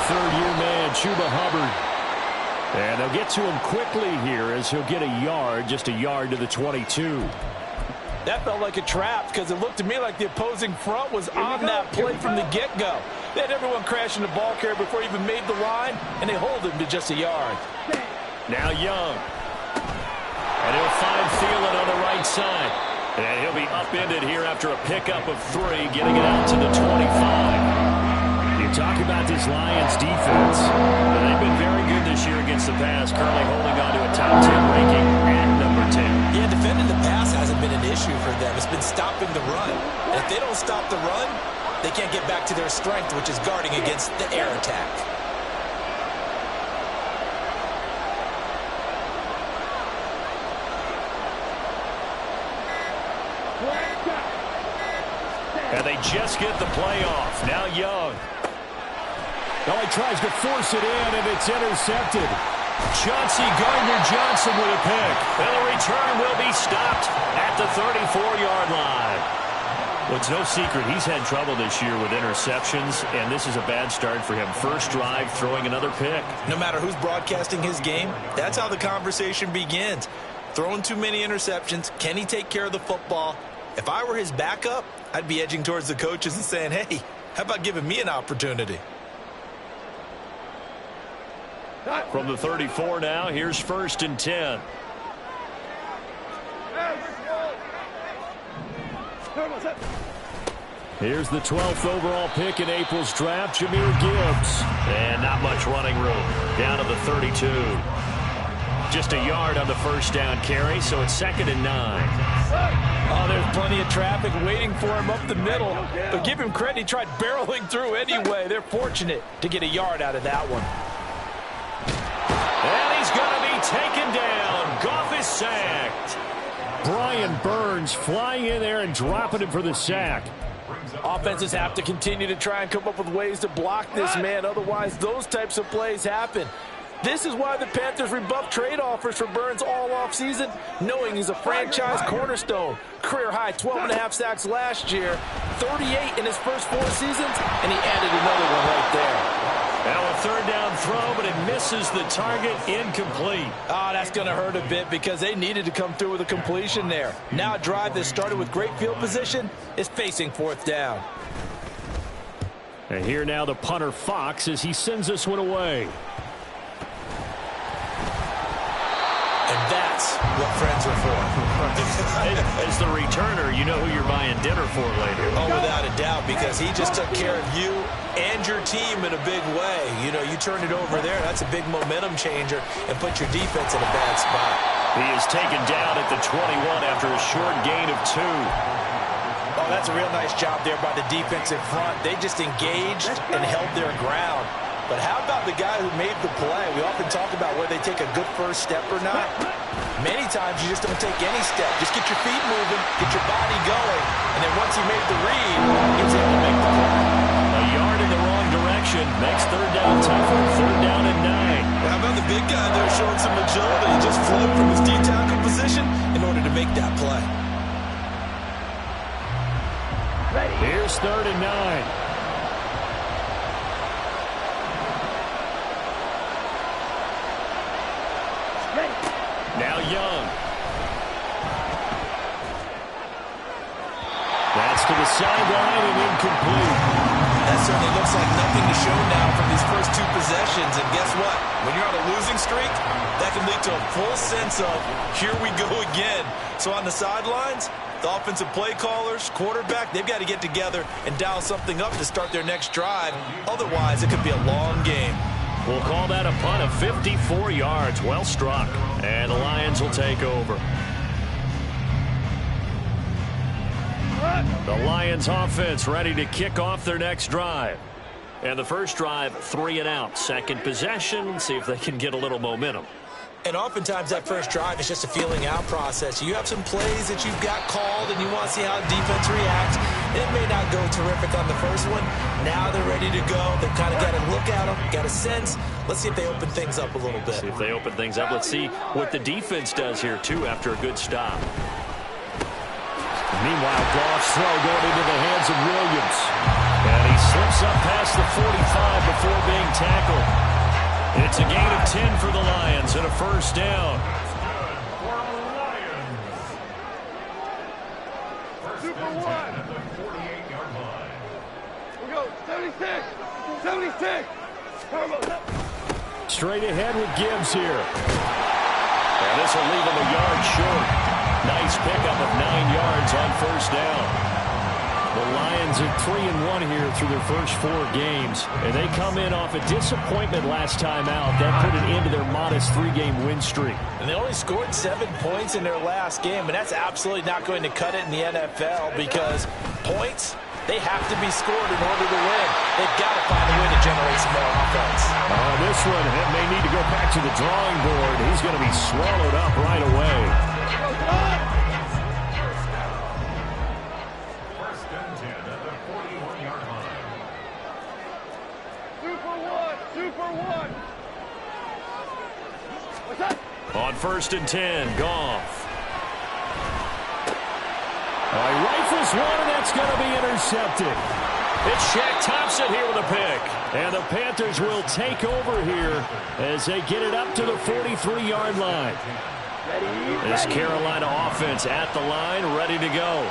third-year man, Chuba Hubbard. And they'll get to him quickly here as he'll get a yard, just a yard to the 22. That felt like a trap because it looked to me like the opposing front was on that play from the get-go. They had everyone crashing the ball carrier before he even made the line, and they hold him to just a yard. Now Young. And he'll find Thielen on the right side. And he'll be upended here after a pickup of 3, getting it out to the 25. You talk about this Lions defense. They've been very good this year against the pass, currently holding on to a top 10 ranking at number 10. Yeah, defending the pass hasn't been an issue for them. It's been stopping the run. And if they don't stop the run, they can't get back to their strength, which is guarding against the air attack. And they just get the play off. Now Young. Well, he tries to force it in, and it's intercepted. Chauncey Gardner-Johnson with a pick. And the return will be stopped at the 34-yard line. Well, it's no secret he's had trouble this year with interceptions, and this is a bad start for him. First drive, throwing another pick. No matter who's broadcasting his game, that's how the conversation begins. Throwing too many interceptions. Can he take care of the football? If I were his backup, I'd be edging towards the coaches and saying, hey, how about giving me an opportunity? From the 34 now, here's 1st and 10. Here's the 12th overall pick in April's draft, Jahmyr Gibbs. And not much running room. Down to the 32. Just a yard on the first down carry, so it's 2nd and 9. Oh, there's plenty of traffic waiting for him up the middle. But give him credit, he tried barreling through anyway. They're fortunate to get a yard out of that one. And he's going to be taken down. Goff is sacked. Brian Burns flying in there and dropping him for the sack. Offenses have to continue to try and come up with ways to block this man. Otherwise, those types of plays happen. This is why the Panthers rebuffed trade offers for Burns all offseason, knowing he's a franchise cornerstone. Career-high 12.5 sacks last year, 38 in his first 4 seasons, and he added another one right there. Now a 3rd down throw, but it misses the target, incomplete. Oh, that's going to hurt a bit because they needed to come through with a completion there. Now a drive that started with great field position is facing 4th down. And here now the punter Fox as he sends this one away. And that's what friends are for. As the returner, you know who you're buying dinner for later. Oh, without a doubt, because he just took care of you and your team in a big way. You know, you turn it over there, that's a big momentum changer and put your defense in a bad spot. He is taken down at the 21 after a short gain of 2. Oh, that's a real nice job there by the defensive front. They just engaged and held their ground. But how about the guy who made the play? We often talk about whether they take a good first step or not. Many times you just don't take any step. Just get your feet moving, get your body going, and then once he made the read, he was able to make the play. A yard in the wrong direction makes 3rd down tougher. 3rd down and 9. Well, how about the big guy there showing some agility? He just flowed from his D-tackle position in order to make that play. Here's 3rd and 9. Now Young. That's to the sideline and incomplete. That certainly looks like nothing to show now from these first 2 possessions. And guess what? When you're on a losing streak, that can lead to a full sense of, here we go again. So on the sidelines, the offensive play callers, quarterback, they've got to get together and dial something up to start their next drive. Otherwise, it could be a long game. We'll call that a punt of 54 yards. Well struck. And the Lions will take over. The Lions offense ready to kick off their next drive. And the first drive, 3 and out. Second possession, see if they can get a little momentum. And oftentimes that first drive is just a feeling out process. You have some plays that you've got called and you want to see how the defense reacts. It may not go terrific on the first one. Now they're ready to go. They've kind of got to look at them, got a sense. Let's see if they open things up a little bit. See if they open things up. Let's see what the defense does here, too, after a good stop. Meanwhile, Goff's throw going into the hands of Williams. And he slips jumps up past the 45 before being tackled. It's a gain of 10 for the Lions and a first down. Super one. At the 48-yard line. We go 76. 76. Straight ahead with Gibbs here. And this will leave him a yard short. Nice pickup of 9 yards on first down. The Lions are 3-1 here through their first 4 games. And they come in off a disappointment last time out. That put an end to their modest 3-game win streak. And they only scored 7 points in their last game. And that's absolutely not going to cut it in the NFL because points, they have to be scored in order to win. They've got to find a way to generate some more offense. This one may need to go back to the drawing board. He's going to be swallowed up right away. First and 10 at the 41-yard line. Super one. What's that? On first and 10, Goff. He rifles one, and that's going to be intercepted. It's Shaq Thompson here with a pick. And the Panthers will take over here as they get it up to the 43-yard line. This Carolina offense at the line, ready to go.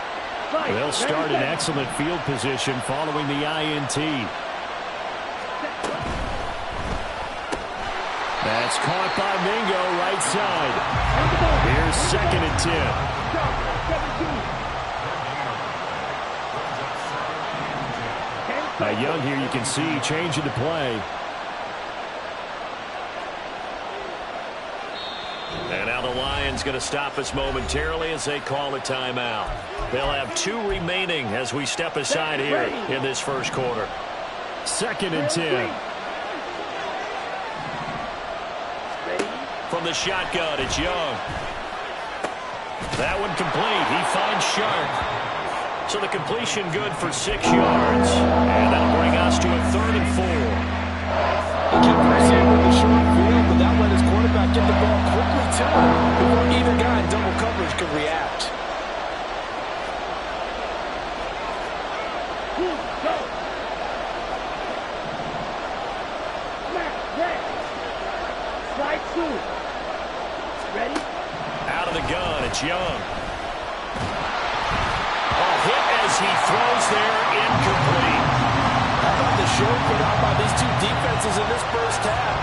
They'll start in excellent field position following the INT. That's caught by Mingo, right side. Here's second and 10. Young here, you can see changing to play. And now the Lions going to stop us momentarily as they call a timeout. They'll have 2 remaining as we step aside here in this first quarter. Second and 10. From the shotgun, it's Young. That one complete. He finds Sharp. So the completion good for 6 yards. And that'll bring us to a 3rd and 4. He kept pressing with the short field, but that let his quarterback get the ball quickly to him before either guy in double coverage could react. Ready? Out of the gun, it's Young. Hit as he throws there, incomplete. How about the show put out by these 2 defenses in this first half?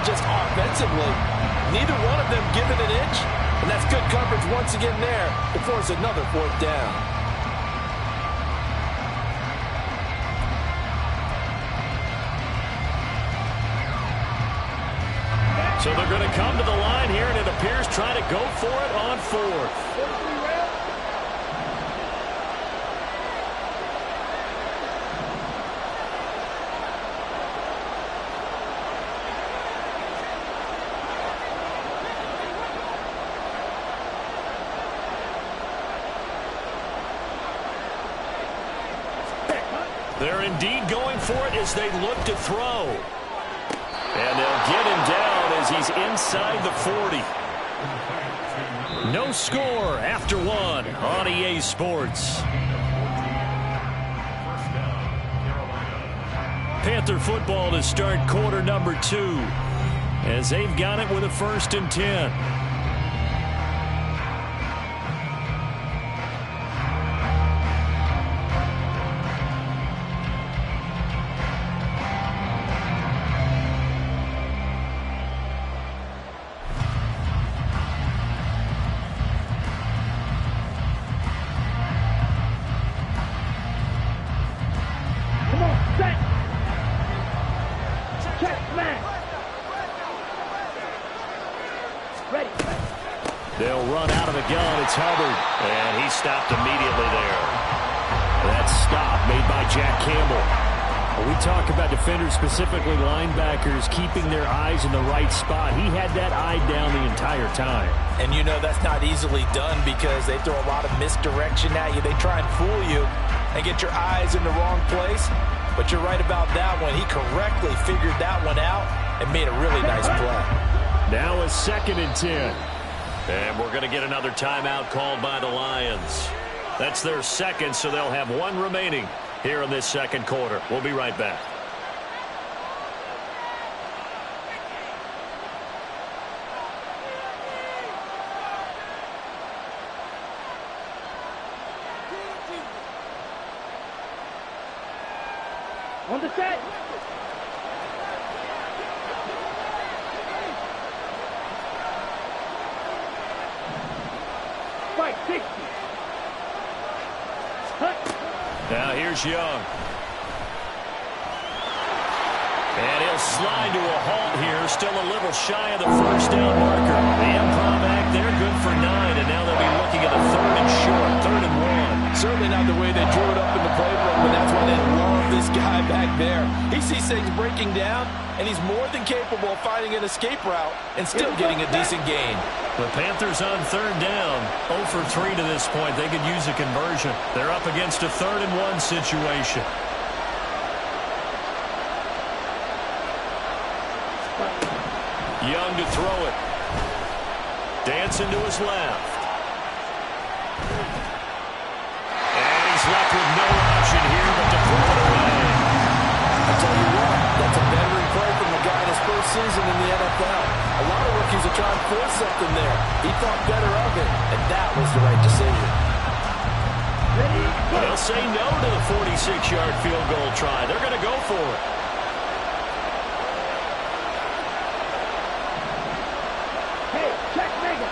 Just offensively, neither one of them given an inch, and that's good coverage once again there to force another 4th down. So they're going to come to the line here, and it appears trying to go for it on 4th. They're indeed going for it as they look to throw. And they'll get him down as he's inside the 40. No score after 1 on EA Sports. Panther football to start quarter number 2 as they've got it with a 1st and 10. They'll run out of the gun. It's Hubbard. And he stopped immediately there. That stop made by Jack Campbell. When we talk about defenders, specifically linebackers, keeping their eyes in the right spot, he had that eye down the entire time. And you know that's not easily done because they throw a lot of misdirection at you. They try and fool you and get your eyes in the wrong place. But you're right about that one. He correctly figured that one out and made a really nice play. Now a 2nd and 10. And we're going to get another timeout called by the Lions. That's their second, so they'll have one remaining here in this second quarter. We'll be right back. On the set. Fight 60. Now here's Young. And he'll slide to a halt here. Still a little shy of the first down marker. The improv act there, good for 9. And now they'll be looking at a 3rd and short, 3rd and 1. Certainly not the way they drew it up in the playbook, but that's why they love this guy back there. He sees things breaking down, and he's more than capable of finding an escape route and still getting a decent gain. The Panthers on 3rd down, 0 for 3 to this point. They could use a conversion. They're up against a 3rd and 1 situation. Young to throw it. Dancing to his left. And he's left with no option here but to throw it away. I tell you what, that's a veteran play from a guy in his first season in the NFL. A lot of rookies are trying to force something there. He thought better of it, and that was the right decision. They'll say no to the 46-yard field goal try. They're going to go for it. Hey, check Mega.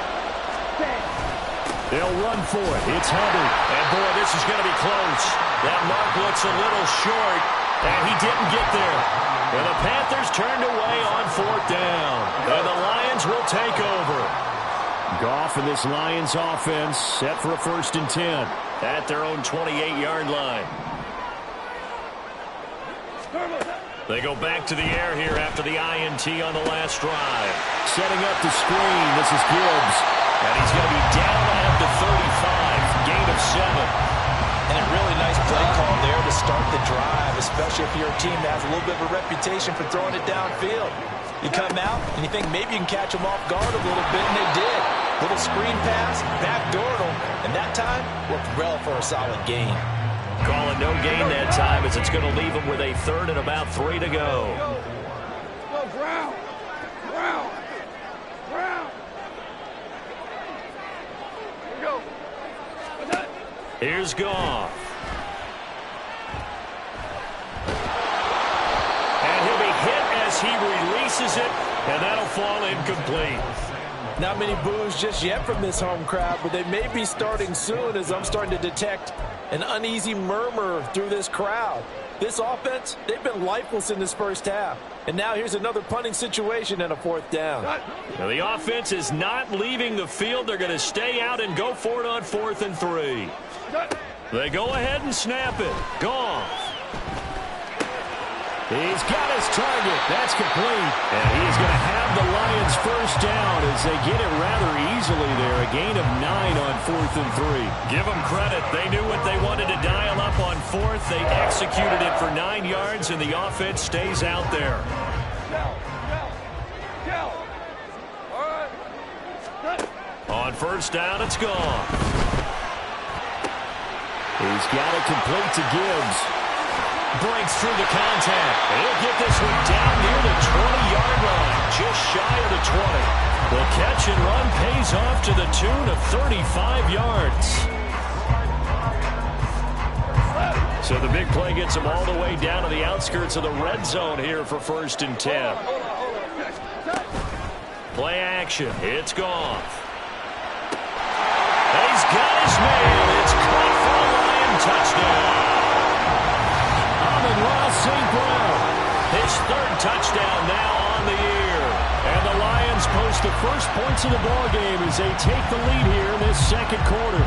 They'll run for it. It's Hubbard. And, boy, this is going to be close. That mark looks a little short, and he didn't get there. And the Panthers turned away on 4th down. And the Lions will take over. Goff and this Lions offense set for a 1st and 10 at their own 28-yard line. They go back to the air here after the INT on the last drive. Setting up the screen. This is Gibbs. And he's going to be down at the 35. Gain of 7. And a really nice play call there to start the drive, especially if you're a team that has a little bit of a reputation for throwing it downfield. You come out and you think maybe you can catch them off guard a little bit, and they did. Little screen pass, backdoored them, and that time worked well for a solid gain. Calling no gain that time as it's going to leave them with a 3rd and about 3 to go. Go, Brown. Brown. Brown. Here we go. Here's Goff. And he'll be hit as he releases it, and that'll fall incomplete. Not many boos just yet from this home crowd, but they may be starting soon as I'm starting to detect an uneasy murmur through this crowd. This offense, they've been lifeless in this first half. And now here's another punting situation and a 4th down. Now the offense is not leaving the field. They're going to stay out and go for it on 4th and 3. They go ahead and snap it. Goff. He's got his target. That's complete. And he's going to have the Lions 1st down as they get it rather easily there. A gain of 9 on 4th and 3. Give them credit. They knew what they wanted to dial up on 4th. They executed it for 9 yards, and the offense stays out there. On 1st down, it's gone. He's got it complete to Gibbs. Breaks through the contact. He'll get this one down near the 20-yard line, just shy of the 20. The catch and run pays off to the tune of 35 yards. So the big play gets him all the way down to the outskirts of the red zone here for 1st and 10. Play action. It's Goff. He's got his man. It's caught for a Lion touchdown. Ross St. Brown, his 3rd touchdown now on the year. And the Lions post the first points of the ballgame as they take the lead here in this second quarter.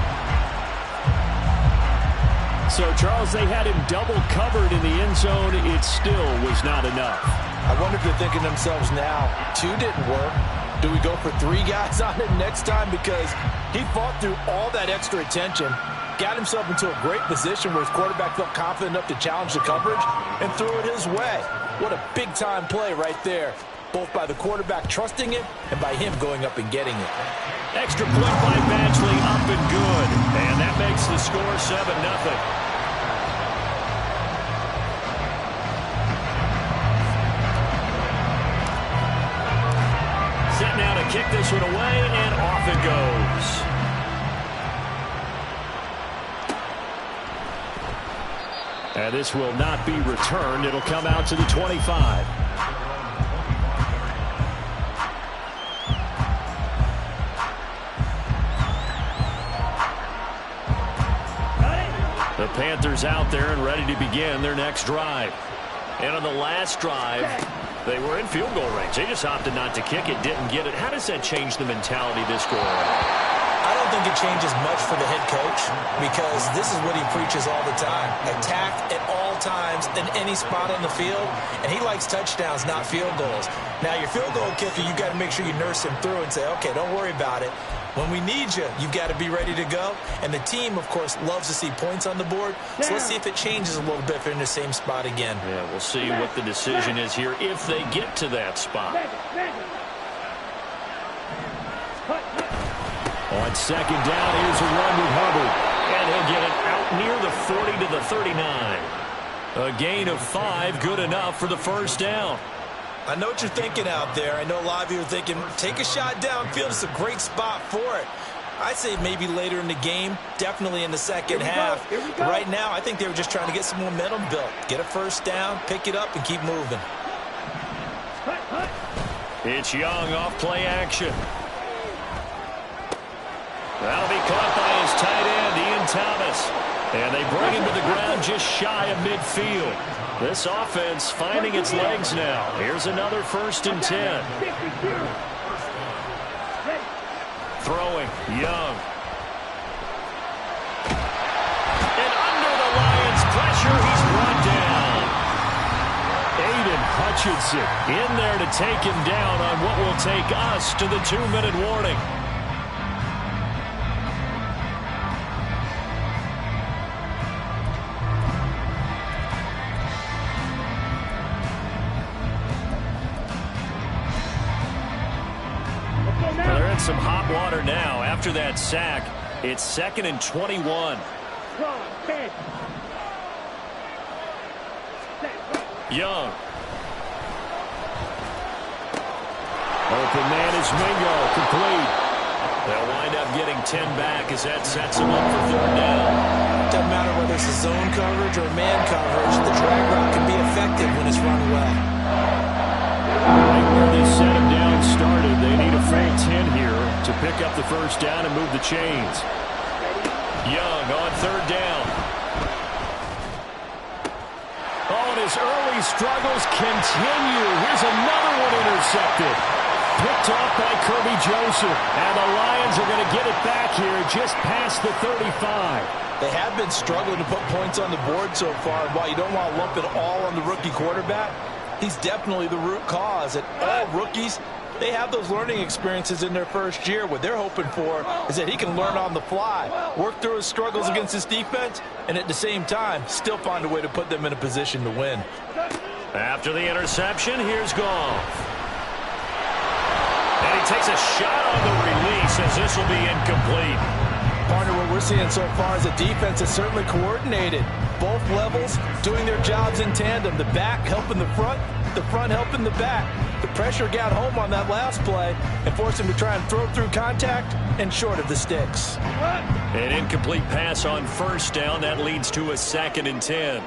So, Charles, they had him double covered in the end zone. It still was not enough. I wonder if they're thinking to themselves now, 2 didn't work. Do we go for 3 guys on him next time? Because he fought through all that extra attention, got himself into a great position where his quarterback felt confident enough to challenge the coverage and threw it his way. What a big-time play right there, both by the quarterback trusting him and by him going up and getting it. Extra point by Badgley, up and good. And that makes the score 7-0. Set now to kick this one away, and off it goes. And this will not be returned. It'll come out to the 25. The Panthers out there and ready to begin their next drive. And on the last drive, they were in field goal range. They just opted not to kick it, didn't get it. How does that change the mentality this go around? I don't think it changes much for the head coach because this is what he preaches all the time. Attack at all times in any spot on the field, and he likes touchdowns, not field goals. Now, your field goal kicker, you've got to make sure you nurse him through and say, okay, don't worry about it. When we need you, you've got to be ready to go. And the team, of course, loves to see points on the board. So let's see if it changes a little bit if they're in the same spot again. Yeah, we'll see what the decision is here if they get to that spot. On second down, here's a run with Hubbard. And he'll get it out near the 40 to the 39. A gain of 5, good enough for the first down. I know what you're thinking out there. I know a lot of you are thinking, take a shot downfield. It's a great spot for it. I'd say maybe later in the game, definitely in the second half. But right now, I think they were just trying to get some momentum built. Get a first down, pick it up, and keep moving. It's Young off play action. That'll be caught by his tight end, Ian Thomas. And they bring him to the ground just shy of midfield. This offense finding its legs now. Here's another 1st and 10. Throwing, Young. And under the Lions' pressure, he's brought down. Aiden Hutchinson in there to take him down on what will take us to the 2-minute warning. Some hot water now after that sack. It's 2nd and 21. Young. Open man is Mingo, complete. They'll wind up getting 10 back as that sets them up for 3rd down. Doesn't matter whether it's a zone coverage or man coverage, the drag route can be effective when it's run well. Right where they set him down started, they need a full 10 here to pick up the first down and move the chains. Young on 3rd down. Oh, and his early struggles continue. Here's another one intercepted. Picked off by Kirby Joseph. And the Lions are going to get it back here just past the 35. They have been struggling to put points on the board so far. While you don't want to lump it all on the rookie quarterback, he's definitely the root cause. And all rookies, they have those learning experiences in their first year. What they're hoping for is that he can learn on the fly, work through his struggles against his defense, and at the same time, still find a way to put them in a position to win. After the interception, here's Goff. And he takes a shot on the release as this will be incomplete. Partner, what we're seeing so far is a defense that's certainly coordinated. Both levels doing their jobs in tandem. The back helping the front helping the back. The pressure got home on that last play and forced him to try and throw through contact and short of the sticks. An incomplete pass on 1st down. That leads to a 2nd and 10.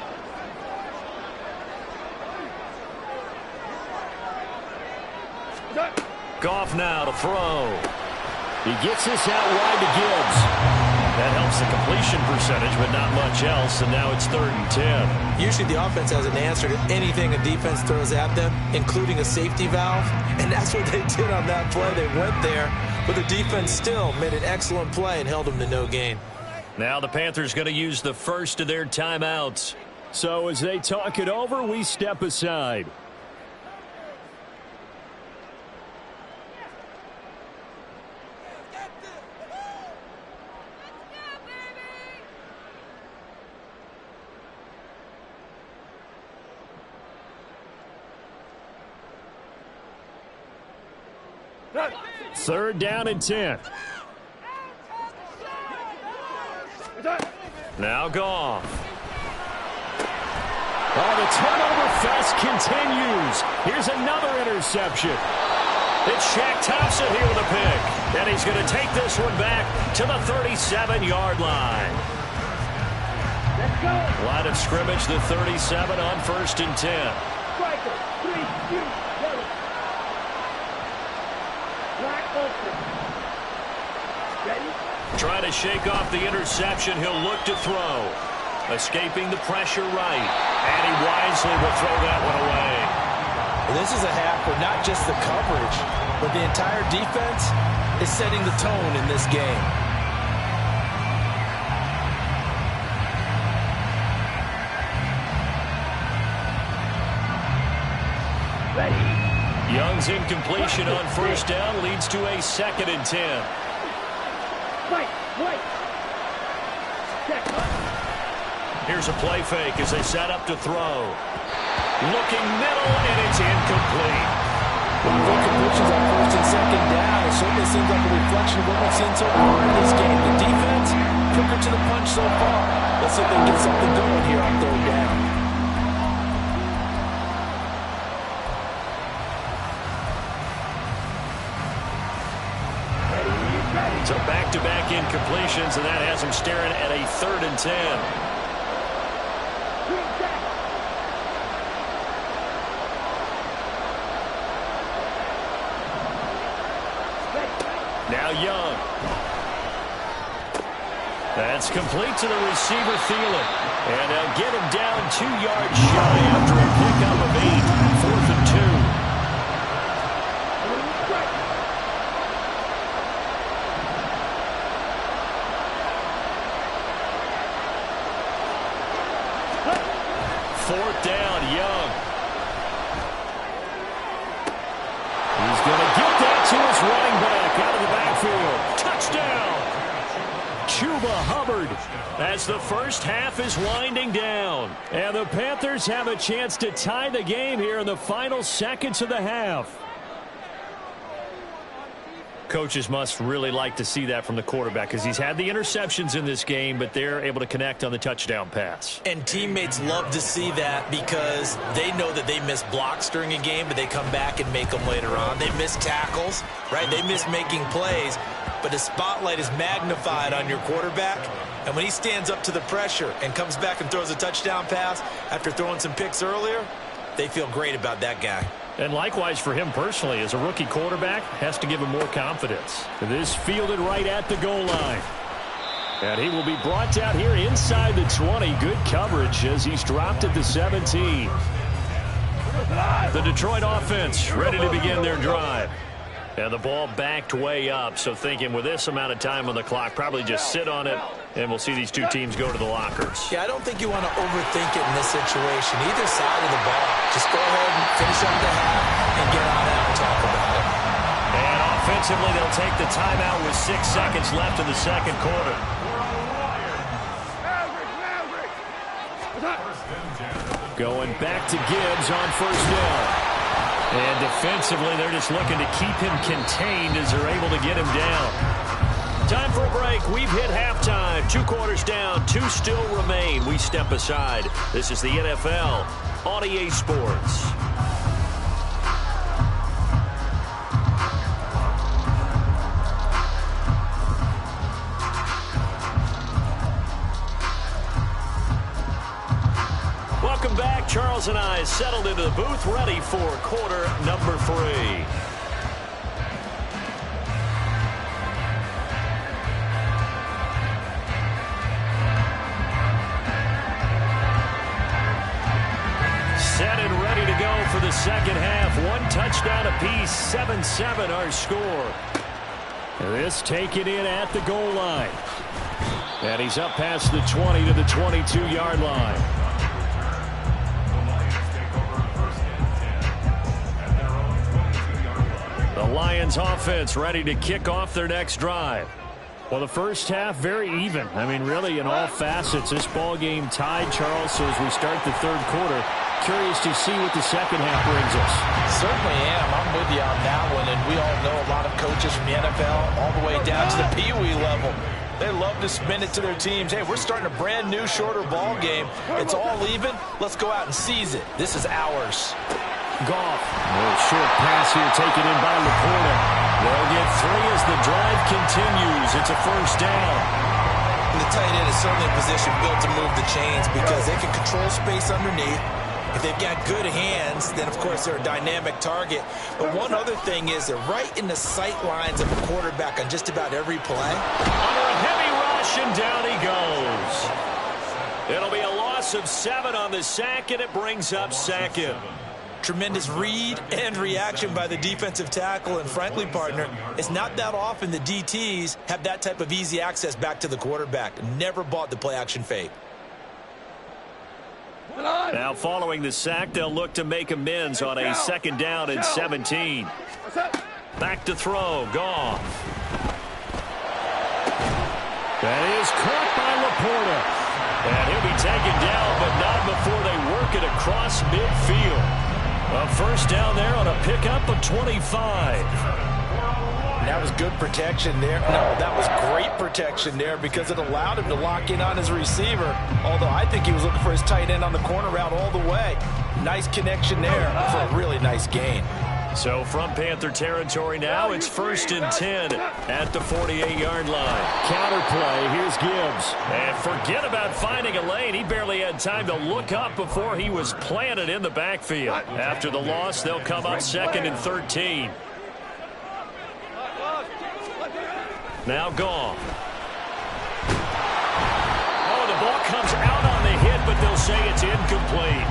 Goff now to throw. He gets this out wide to Gibbs. That helps the completion percentage, but not much else, and now it's 3rd and 10. Usually the offense has an answer to anything a defense throws at them, including a safety valve, and that's what they did on that play. They went there, but the defense still made an excellent play and held them to no gain. Now the Panthers going to use the first of their timeouts. So as they talk it over, we step aside. Third down and 10. Now Goff. Oh, the turnover fest continues. Here's another interception. It's Shaq Thompson here with a pick. And he's going to take this one back to the 37-yard line. Line of scrimmage, the 37 on 1st and 10. Trying to shake off the interception. He'll look to throw. Escaping the pressure right. And he wisely will throw that one away. This is a half where not just the coverage, but the entire defense is setting the tone in this game. Young's incompletion on 1st down leads to a 2nd and 10. Here's a play fake as they set up to throw. Looking middle, and it's incomplete. Well, the incompletions on 1st and 2nd down, it certainly seems like a reflection of what we've seen so far in this game. The defense, quicker to the punch so far. Let's see if they can get something going here on 3rd down. So back-to-back incompletions, and that has him staring at a 3rd and 10. Now Young. That's complete to the receiver, Thielen. And they'll get him down 2 yards shy after a pickup of 8. 4th and 2. Fourth down, Young. He's going to get that to his running back out of the backfield. Touchdown! Chuba Hubbard as the first half is winding down. And the Panthers have a chance to tie the game here in the final seconds of the half. Coaches must really like to see that from the quarterback because he's had the interceptions in this game, but they're able to connect on the touchdown pass. And teammates love to see that because they know that they miss blocks during a game, but they come back and make them later on. They miss tackles, right? They miss making plays, but the spotlight is magnified on your quarterback. And when he stands up to the pressure and comes back and throws a touchdown pass after throwing some picks earlier, they feel great about that guy. And likewise for him personally, as a rookie quarterback, has to give him more confidence. This fielded right at the goal line. And he will be brought down here inside the 20. Good coverage as he's dropped at the 17. The Detroit offense ready to begin their drive. And the ball backed way up, so thinking with this amount of time on the clock, probably just sit on it, and we'll see these two teams go to the lockers. Yeah, I don't think you want to overthink it in this situation. Either side of the ball. Just go ahead and finish up the half and get on out and talk about it. And offensively, they'll take the timeout with 6 seconds left in the second quarter. Going back to Gibbs on 1st down. And defensively, they're just looking to keep him contained as they're able to get him down. Time for a break. We've hit halftime. 2 quarters down. 2 still remain. We step aside. This is the NFL on EA Sports. Welcome back. Charles and I settled into the booth, ready for quarter number 3. Set and ready to go for the second half. 1 touchdown apiece, 7-7 our score. This taken in at the goal line. And he's up past the 20 to the 22-yard line. The Lions offense ready to kick off their next drive. Well, the first half, very even. I mean, really, in all facets, this ball game tied, Charles. So as we start the third quarter, curious to see what the second half brings us. Certainly am. I'm with you on that one. And we all know a lot of coaches from the NFL all the way down to the Pee-wee level. They love to spin it to their teams. Hey, we're starting a brand new, shorter ball game. It's all even. Let's go out and seize it. This is ours. Goff. A short pass here taken in by Laporta. They'll get 3 as the drive continues. It's a first down. And the tight end is certainly in position built to move the chains because they can control space underneath. If they've got good hands, then, of course, they're a dynamic target. But one other thing is they're right in the sight lines of a quarterback on just about every play. Under a heavy rush, and down he goes. It'll be a loss of 7 on the sack, and it brings up second. Tremendous read and reaction by the defensive tackle. And frankly, partner, it's not that often the DTs have that type of easy access back to the quarterback. Never bought the play-action fake. Now following the sack, they'll look to make amends on a second down and 17. Back to throw, Goff. That is caught by Laporta. And he'll be taken down, but not before they work it across midfield. A first down there on a pickup of 25. That was good protection there. No, that was great protection there because it allowed him to lock in on his receiver. Although I think he was looking for his tight end on the corner route all the way. Nice connection there for a really nice gain. So from Panther territory now, it's 1st and 10 at the 48-yard line. Counter play, here's Gibbs. And forget about finding a lane. He barely had time to look up before he was planted in the backfield. After the loss, they'll come up 2nd and 13. Now Goff. Oh, the ball comes out on the hit, but they'll say it's incomplete.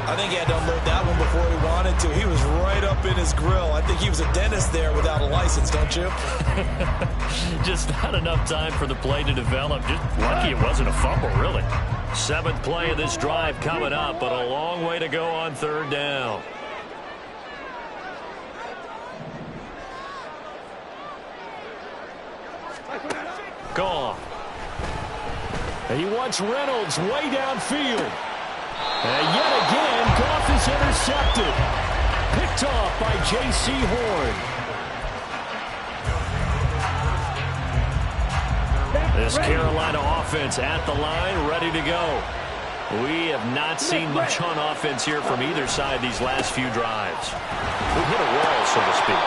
I think he had to unload that one before he wanted to. He was right up in his grill. I think he was a dentist there without a license, don't you? Just not enough time for the play to develop. Just lucky it wasn't a fumble, really. 7th play of this drive coming up, but a long way to go on 3rd down. Goff. And he wants Reynolds way downfield. And yet again, Goff is intercepted. Picked off by J.C. Horn. This Carolina offense at the line, ready to go. We have not seen much on offense here from either side these last few drives. We've hit a wall, so to speak.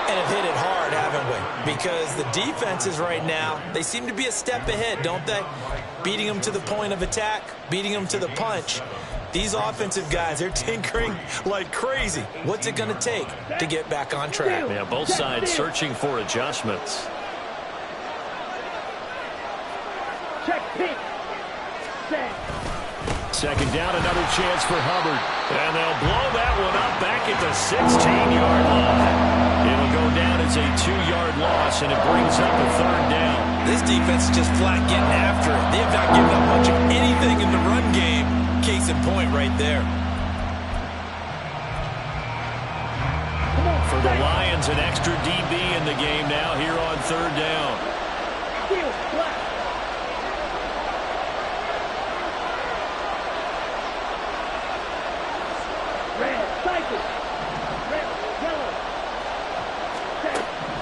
And have hit it hard, haven't we? Because the defenses right now, they seem to be a step ahead, don't they? Beating them to the point of attack, beating them to the punch. These offensive guys, they're tinkering like crazy. What's it going to take to get back on track? Yeah, both sides searching for adjustments. Check pitch. Second down, another chance for Hubbard. And they'll blow that one up back at the 16-yard line. It'll go down as a 2-yard loss, and it brings up a 3rd down. This defense is just flat getting after it. They have not given up much of anything in the run game. Case in point right there. For the Lions, an extra DB in the game now here on 3rd down.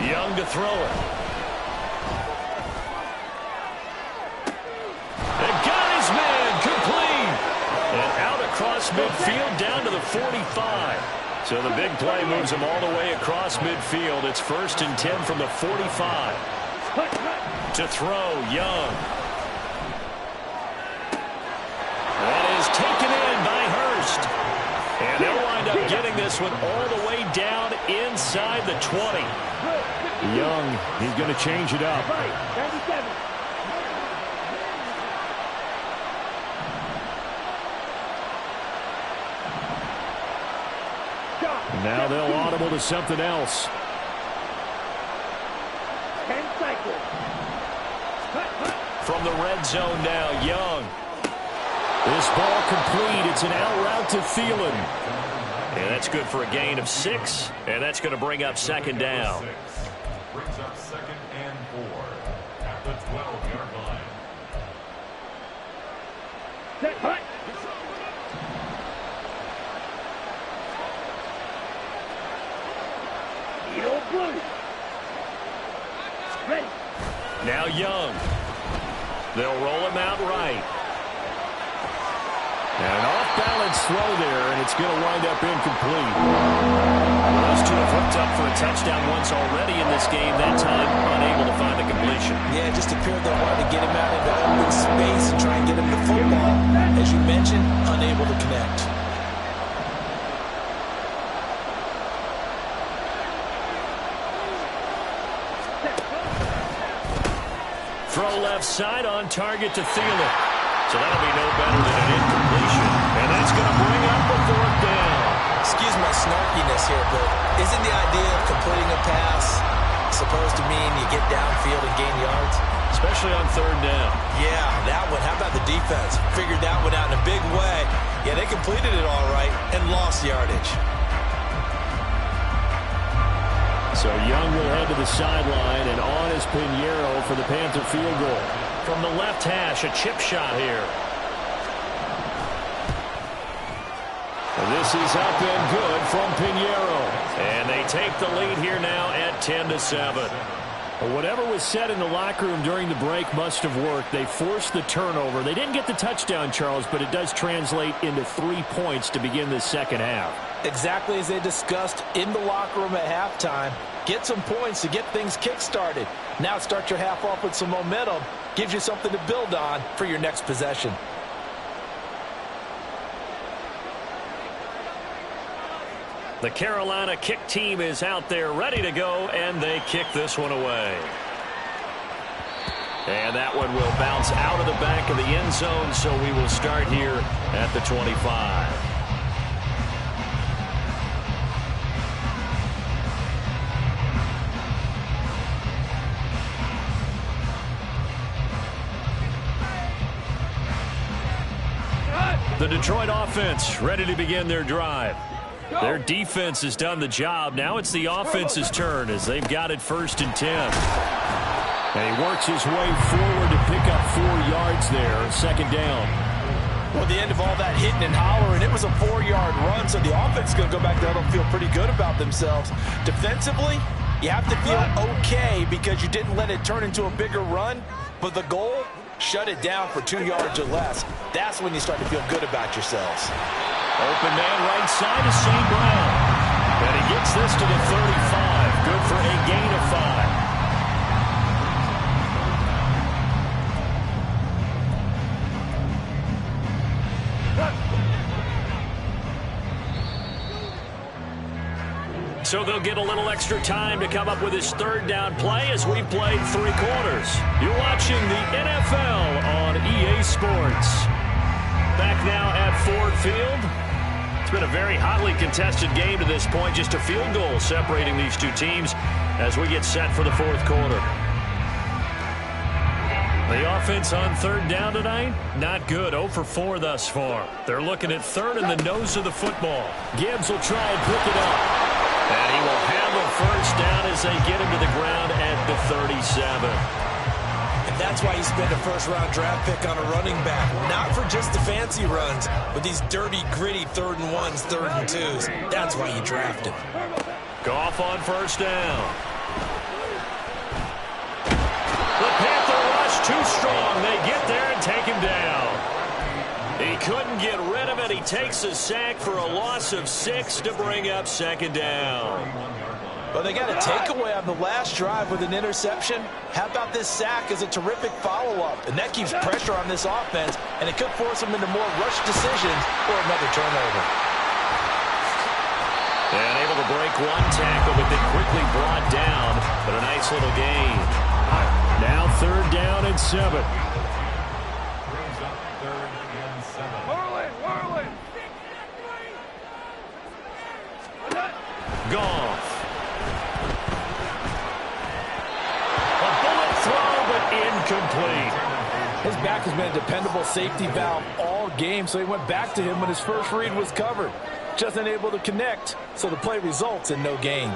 Young to throw it. And got his man complete. And out across midfield down to the 45. So the big play moves him all the way across midfield. It's 1st and 10 from the 45. To throw, Young. That is taken in by Hurst. And they'll wind up getting this one all the way down inside the 20. Young, he's going to change it up. Now they'll audible to something else. 10 cycles. From the red zone now, Young. This ball complete. It's an out route to Thielen. And that's good for a gain of 6. And that's going to bring up second down. Brings up 2nd and 4 at the 12-yard line. Set, hut. Blue. Ready. Now Young. They'll roll him out right. And an off-balance throw there, and it's going to wind up incomplete. Those two have hooked up for a touchdown once already in this game. That time, unable to find the completion. Yeah, just appeared they wanted to get him out into open space and try and get him the football. As you mentioned, unable to connect. Throw left side on target to Thielen. So that'll be no better than an incompletion. And that's going to bring up the 4th down. Excuse my snarkiness here, but isn't the idea of completing a pass supposed to mean you get downfield and gain yards? Especially on 3rd down. Yeah, that one. How about the defense? Figured that one out in a big way. Yeah, they completed it all right and lost yardage. So Young will head to the sideline, and on is Pinheiro for the Panther field goal. From the left hash, a chip shot here. And this is up and good from Pinheiro. And they take the lead here now at 10-7. Well, whatever was said in the locker room during the break must have worked. They forced the turnover. They didn't get the touchdown, Charles, but it does translate into 3 points to begin the second half. Exactly as they discussed in the locker room at halftime. Get some points to get things kick-started. Now start your half off with some momentum. Gives you something to build on for your next possession. The Carolina kick team is out there ready to go, and they kick this one away. And that one will bounce out of the back of the end zone, so we will start here at the 25. The Detroit offense ready to begin their drive. Their defense has done the job. Now it's the offense's turn as they've got it 1st and 10. And he works his way forward to pick up 4 yards there, 2nd down. Well, the end of all that hitting and hollering, it was a 4-yard run, so the offense is going to go back there and feel pretty good about themselves. Defensively, you have to feel okay because you didn't let it turn into a bigger run, but the goal, shut it down for 2 yards or less. That's when you start to feel good about yourselves. Open man right side is St. Brown. And he gets this to the 35. Good for a gain of 5. So they'll get a little extra time to come up with his 3rd down play as we've played 3 quarters. You're watching the NFL on EA Sports. Back now at Ford Field. It's been a very hotly contested game to this point. Just a field goal separating these two teams as we get set for the 4th quarter. The offense on 3rd down tonight, not good. 0 for 4 thus far. They're looking at 3rd in the nose of the football. Gibbs will try and pick it up. And he will have a 1st down as they get him to the ground at the 37. And that's why you spend a 1st-round draft pick on a running back. Not for just the fancy runs, but these dirty, gritty 3rd and 1s, 3rd and 2s. That's why you draft him. Goff on 1st down. The Panther rush too strong. They get there and take him down. He couldn't get rid of it. He takes a sack for a loss of 6 to bring up 2nd down. Well, they got a takeaway on the last drive with an interception. How about this sack as a terrific follow-up? And that keeps pressure on this offense, and it could force them into more rush decisions or another turnover. And able to break 1 tackle, but then quickly brought down. But a nice little gain. Now 3rd down and 7. Brings up 3rd and 7. Whirling. Goff. A bullet throw, but incomplete. His back has been a dependable safety valve all game, so he went back to him when his first read was covered. Just unable to connect, so the play results in no gain.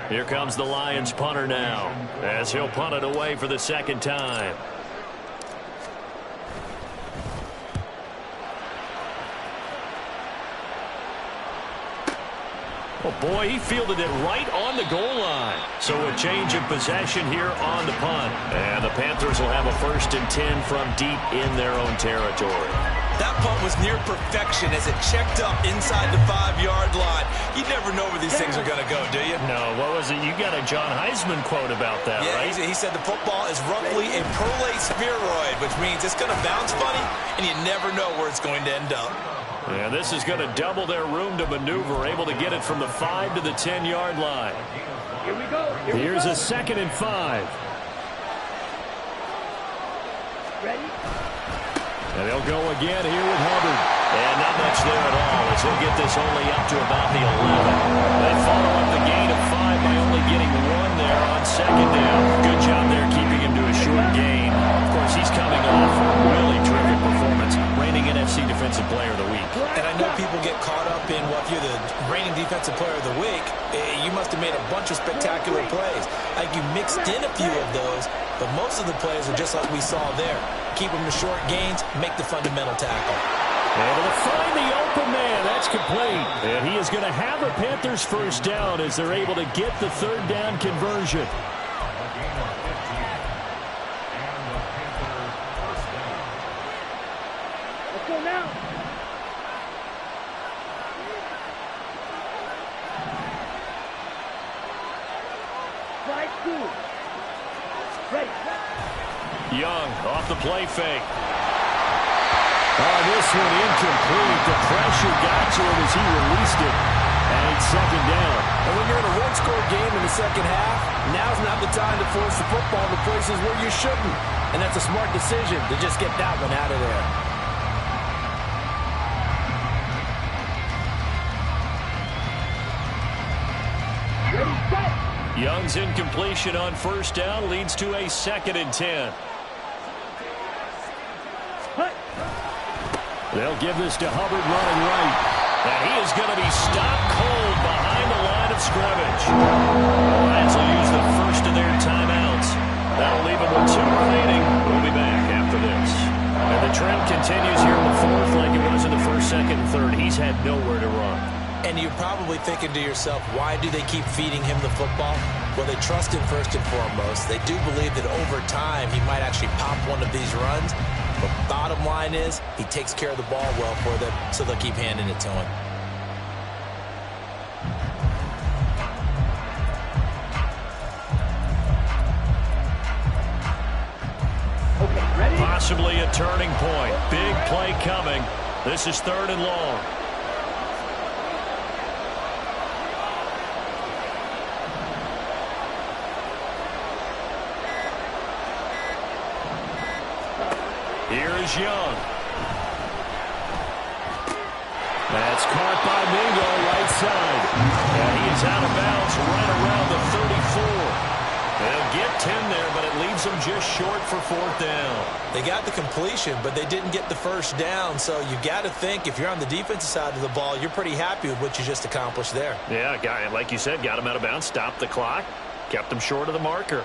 Here comes the Lions punter now, as he'll punt it away for the second time. Oh, boy, he fielded it right on the goal line. So a change of possession here on the punt. And the Panthers will have a 1st and 10 from deep in their own territory. That punt was near perfection as it checked up inside the 5-yard line. You never know where these things are going to go, do you? No, what was it? You got a John Heisman quote about that, yeah, right? He said the football is roughly a prolate spheroid, which means it's going to bounce funny, and you never know where it's going to end up. And this is going to double their room to maneuver, able to get it from the 5 to the 10-yard line. Here we go. Here's a 2nd and 5. Ready? And they'll go again here with Hubbard. And not much there at all, as he'll get this only up to about the 11. They follow up the gain of 5 by only getting 1 there on 2nd down. Good job there keeping him to a short gain. Of course, he's coming off a really terrific performance, reigning NFC Defensive Player of the Week. And I know people get caught up in, well, if you're the reigning Defensive Player of the Week, you must have made a bunch of spectacular plays. Like you mixed in a few of those, but most of the plays are just like we saw there. Keep them to short gains, make the fundamental tackle. Able to find the open man. That's complete. And he is going to have a Panthers 1st down as they're able to get the 3rd down conversion. Let's go now. Slide 2. Ready. Young off the play fake. This one incomplete. The pressure got to him as he released it. And it's 2nd down. And when you're in a one-score game in the second half, now's not the time to force the football to places where you shouldn't. And that's a smart decision to just get that one out of there. Ready, set. Young's incompletion on 1st down leads to a 2nd and 10. They'll give this to Hubbard running right. And he is going to be stopped cold behind the line of scrimmage. The Lions will use the 1st of their timeouts. That'll leave them with 2 remaining. We'll be back after this. And the trend continues here in the 4th like it was in the 1st, 2nd, and 3rd. He's had nowhere to run. And you're probably thinking to yourself, why do they keep feeding him the football? Well, they trust him first and foremost. They do believe that over time he might actually pop one of these runs. But bottom line is, he takes care of the ball well for them, so they'll keep handing it to him. Okay, ready? Possibly a turning point. Big play coming. This is 3rd and long. Here is Young. That's caught by Mingo right side. And he is out of bounds right around the 34. They'll get 10 there, but it leaves them just short for 4th down. They got the completion, but they didn't get the 1st down. So you got to think, if you're on the defensive side of the ball, you're pretty happy with what you just accomplished there. Yeah, like you said, got him out of bounds, stopped the clock, kept him short of the marker.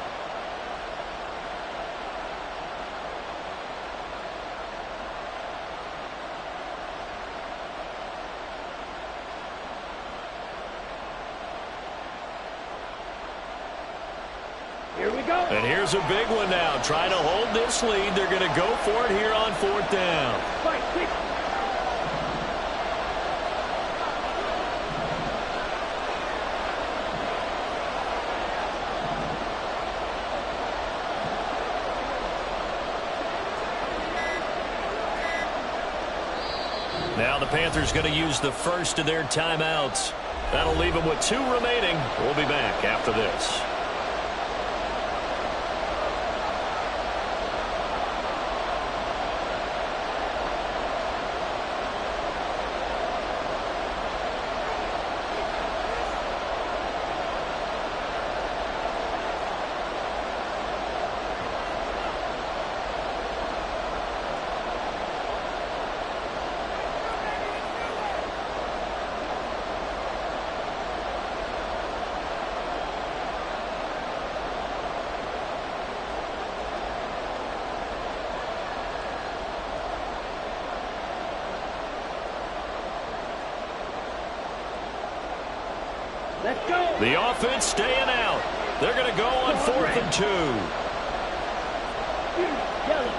Here we go. And here's a big one now. Trying to hold this lead. They're going to go for it here on 4th down. Fight, quick. Now the Panthers going to use the 1st of their timeouts. That'll leave them with 2 remaining. We'll be back after this. Let's go. The offense staying out. They're going to go on 4th and 2. Yellow.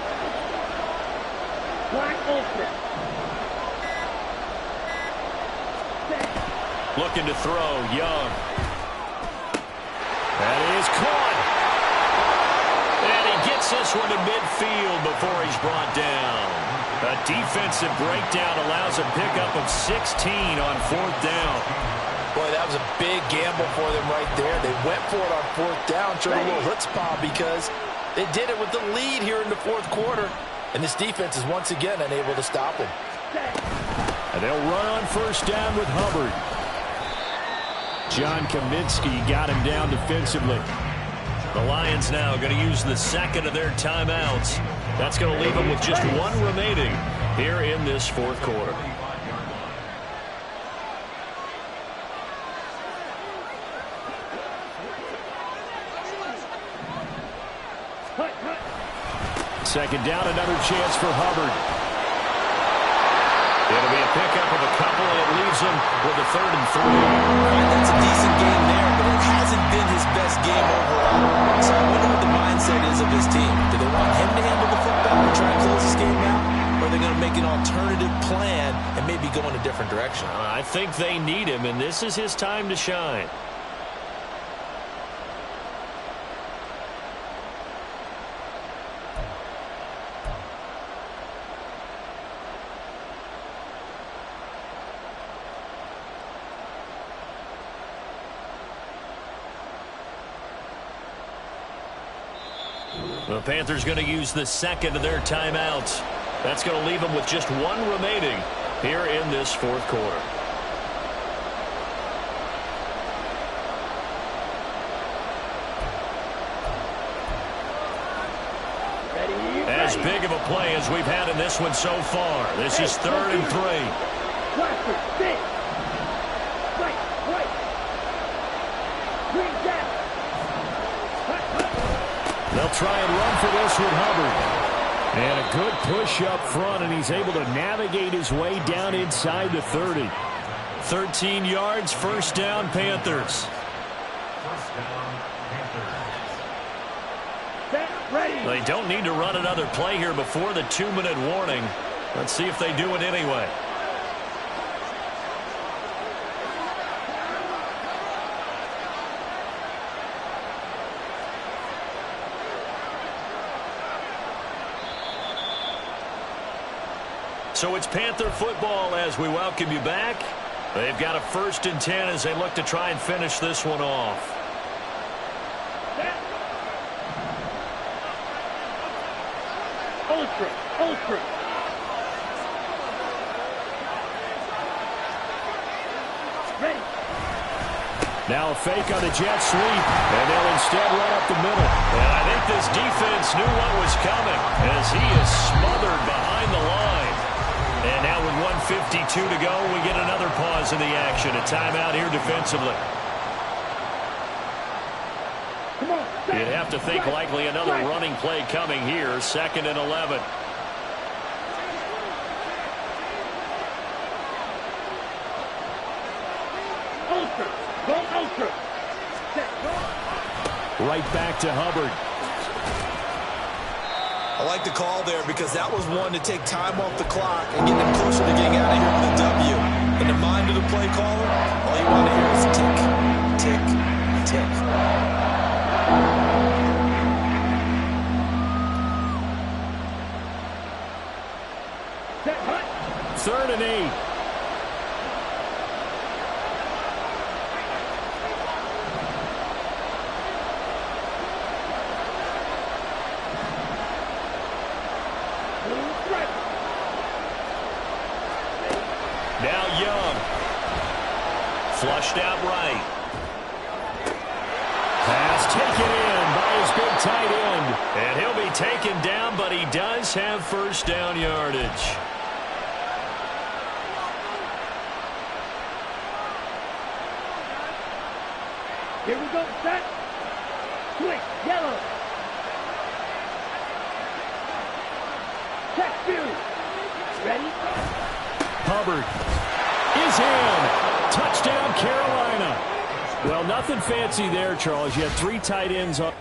Black open. Looking to throw, Young. That is caught. And he gets this one to midfield before he's brought down. A defensive breakdown allows a pickup of 16 on 4th down. Boy, that was a big gamble for them right there. They went for it on 4th down, showed a little chutzpah because they did it with the lead here in the 4th quarter. And this defense is once again unable to stop them. And they'll run on 1st down with Hubbard. John Kaminsky got him down defensively. The Lions now going to use the 2nd of their timeouts. That's going to leave them with just 1 remaining here in this 4th quarter. Second down, another chance for Hubbard. It'll be a pickup of a couple, and it leaves him with a 3rd and 3. That's a decent game there, but it hasn't been his best game overall. So I wonder what the mindset is of his team. Do they want him to handle the football and try and close this game out? Or are they going to make an alternative plan and maybe go in a different direction? I think they need him, and this is his time to shine. The Panthers going to use the 2nd of their timeouts. That's going to leave them with just 1 remaining here in this 4th quarter. As big of a play as we've had in this one so far. This is 3rd and 3. They'll try and run for this with Hubbard. And a good push up front, and he's able to navigate his way down inside the 30. 13 yards, 1st down, Panthers. 1st down, Panthers. They don't need to run another play here before the 2-minute warning. Let's see if they do it anyway. So it's Panther football as we welcome you back. They've got a 1st and 10 as they look to try and finish this one off. Ultra. Ready. Now a fake on the jet sweep, and they'll instead run up the middle. And I think this defense knew what was coming as he is smothered behind the line. And now with 1:52 to go, we get another pause in the action. A timeout here defensively. Come on. You'd have to think likely another running play coming here. 2nd and 11. Ultra. Go ultra. Right back to Hubbard. I like the call there because that was one to take time off the clock and get them closer to getting out of here with a W. In the mind of the play caller, all you want to hear is tick, tick, tick. Set, hut. 3rd and 8. Now Young. Flushed out right. Pass taken in by his big tight end. And he'll be taken down, but he does have 1st down yardage. Here we go. Set. Switch. Yellow. Check view. Ready? Hubbard is in. Touchdown, Carolina. Well, nothing fancy there, Charles. You had 3 tight ends on.